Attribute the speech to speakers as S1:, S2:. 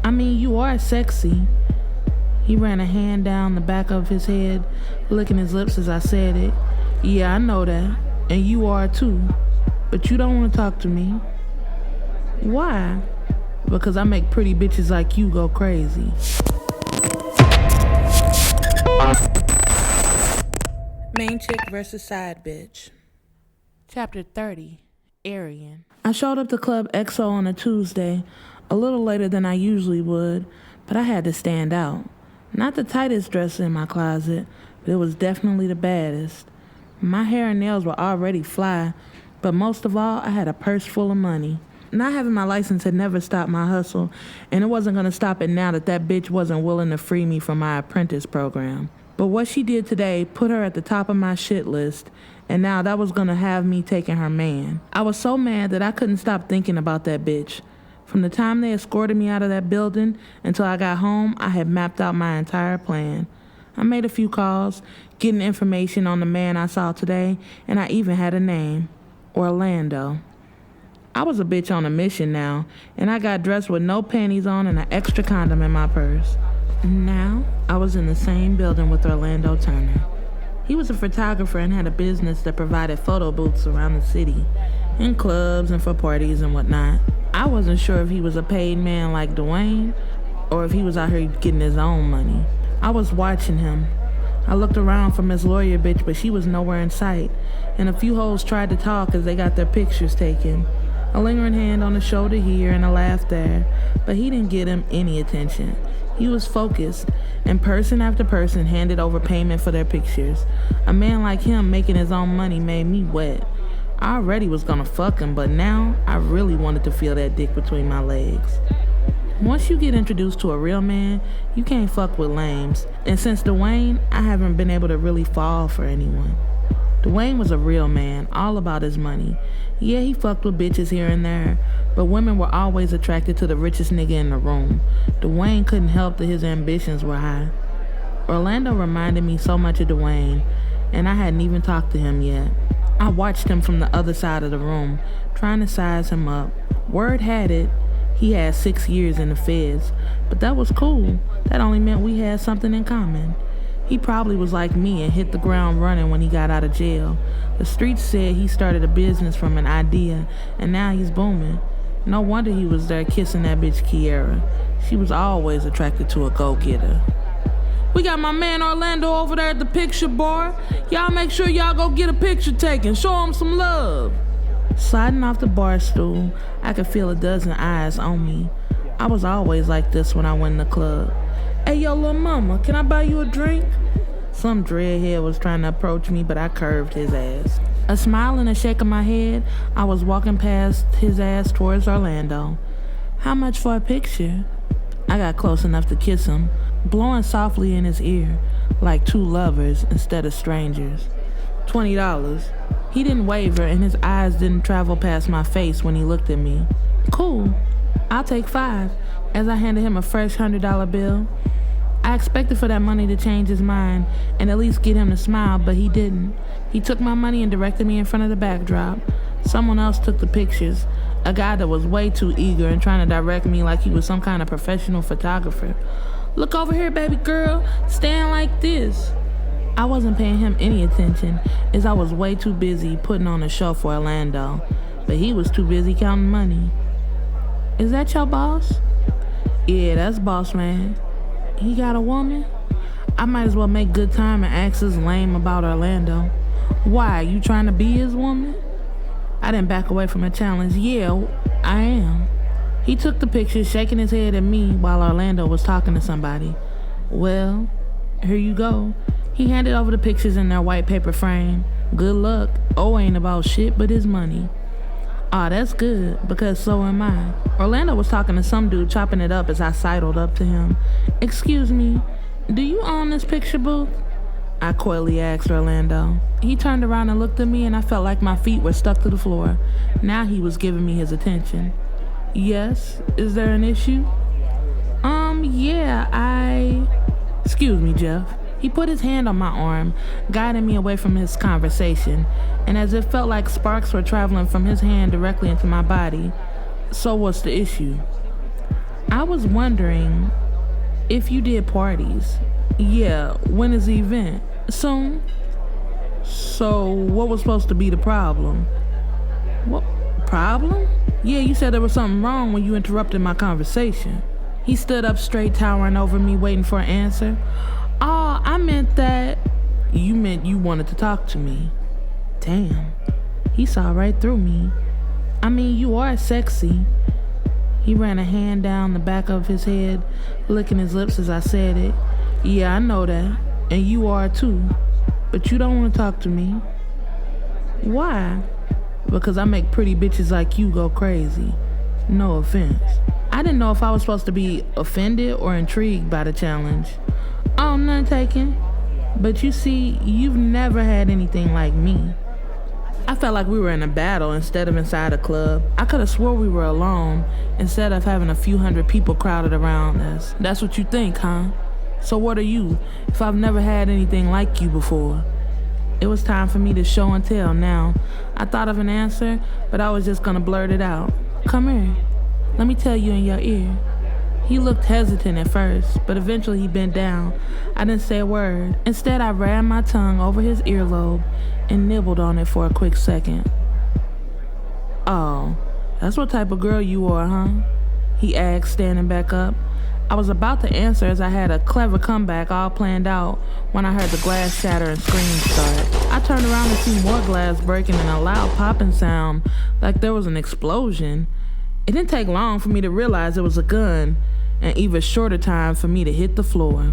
S1: I mean, you are sexy. He ran a hand down the back of his head, licking his lips as I said it. Yeah, I know that. And you are too. But you don't want to talk to me. Why? Because I make pretty bitches like you go crazy. Main chick versus side bitch. Chapter 30. Aryan. I showed up to Club XO on a Tuesday, a little later than I usually would, but I had to stand out. Not the tightest dress in my closet, but it was definitely the baddest. My hair and nails were already fly, but most of all, I had a purse full of money. Not having my license had never stopped my hustle, and it wasn't going to stop it now that bitch wasn't willing to free me from my apprentice program. But what she did today put her at the top of my shit list, and now that was going to have me taking her man. I was so mad that I couldn't stop thinking about that bitch. From the time they escorted me out of that building until I got home, I had mapped out my entire plan. I made a few calls, getting information on the man I saw today, and I even had a name. Orlando. I was a bitch on a mission now, and I got dressed with no panties on and an extra condom in my purse. Now, I was in the same building with Orlando Turner. He was a photographer and had a business that provided photo booths around the city, in clubs and for parties and whatnot. I wasn't sure if he was a paid man like Dwayne, or if he was out here getting his own money. I was watching him. I looked around for Miss Lawyer bitch, but she was nowhere in sight, and a few hoes tried to talk as they got their pictures taken. A lingering hand on the shoulder here and a laugh there, but he didn't get him any attention. He was focused, and person after person handed over payment for their pictures. A man like him making his own money made me wet. I already was gonna fuck him, but now I really wanted to feel that dick between my legs. Once you get introduced to a real man, you can't fuck with lames. And since Dwayne, I haven't been able to really fall for anyone. Dwayne was a real man, all about his money. Yeah, he fucked with bitches here and there, but women were always attracted to the richest nigga in the room. Dwayne couldn't help that his ambitions were high. Orlando reminded me so much of Dwayne, and I hadn't even talked to him yet. I watched him from the other side of the room, trying to size him up. Word had it, he had 6 years in the feds, but that was cool. That only meant we had something in common. He probably was like me and hit the ground running when he got out of jail. The streets said he started a business from an idea, and now he's booming. No wonder he was there kissing that bitch Kiera. She was always attracted to a go-getter. We got my man Orlando over there at the picture bar. Y'all make sure y'all go get a picture taken. Show him some love. Sliding off the bar stool, I could feel a dozen eyes on me. I was always like this when I went in the club. Hey, yo, little mama, can I buy you a drink? Some dreadhead was trying to approach me, but I curved his ass. A smile and a shake of my head, I was walking past his ass towards Orlando. How much for a picture? I got close enough to kiss him, blowing softly in his ear, like two lovers instead of strangers. $20. He didn't waver, and his eyes didn't travel past my face when he looked at me. Cool. I'll take 5, as I handed him a fresh $100 bill. I expected for that money to change his mind and at least get him to smile, but he didn't. He took my money and directed me in front of the backdrop. Someone else took the pictures, a guy that was way too eager and trying to direct me like he was some kind of professional photographer. Look over here, baby girl, stand like this. I wasn't paying him any attention as I was way too busy putting on a show for Orlando, but he was too busy counting money. Is that your boss? Yeah, that's boss man. He got a woman? I might as well make good time and ask this lame about Orlando. Why, you trying to be his woman? I didn't back away from a challenge. Yeah, I am. He took the picture, shaking his head at me while Orlando was talking to somebody. Well, here you go. He handed over the pictures in their white paper frame. Good luck. Ain't about shit but his money. That's good, because so am I. Orlando was talking to some dude, chopping it up as I sidled up to him. Excuse me, do you own this picture booth? I coyly asked Orlando. He turned around and looked at me, and I felt like my feet were stuck to the floor. Now he was giving me his attention. Yes, is there an issue? Yeah, Excuse me, Jeff. He put his hand on my arm, guiding me away from his conversation, and as it felt like sparks were traveling from his hand directly into my body. So what's the issue? I was wondering if you did parties. Yeah, when is the event? Soon? So, what was supposed to be the problem? What problem? Yeah, you said there was something wrong when you interrupted my conversation. He stood up straight, towering over me, waiting for an answer. Oh, I meant that. You meant you wanted to talk to me. Damn. He saw right through me. I mean, you are sexy. He ran a hand down the back of his head, licking his lips as I said it. Yeah, I know that. And you are too. But you don't want to talk to me. Why? Because I make pretty bitches like you go crazy. No offense. I didn't know if I was supposed to be offended or intrigued by the challenge. Oh, none taken. But you see, you've never had anything like me. I felt like we were in a battle instead of inside a club. I could have swore we were alone instead of having a few hundred people crowded around us. That's what you think, huh? So what are you, if I've never had anything like you before? It was time for me to show and tell now. I thought of an answer, but I was just gonna blurt it out. Come here. Let me tell you in your ear. He looked hesitant at first, but eventually he bent down. I didn't say a word. Instead, I ran my tongue over his earlobe and nibbled on it for a quick second. Oh, that's what type of girl you are, huh? He asked, standing back up. I was about to answer as I had a clever comeback all planned out when I heard the glass shatter and screams start. I turned around to see more glass breaking and a loud popping sound like there was an explosion. It didn't take long for me to realize it was a gun, and even shorter time for me to hit the floor.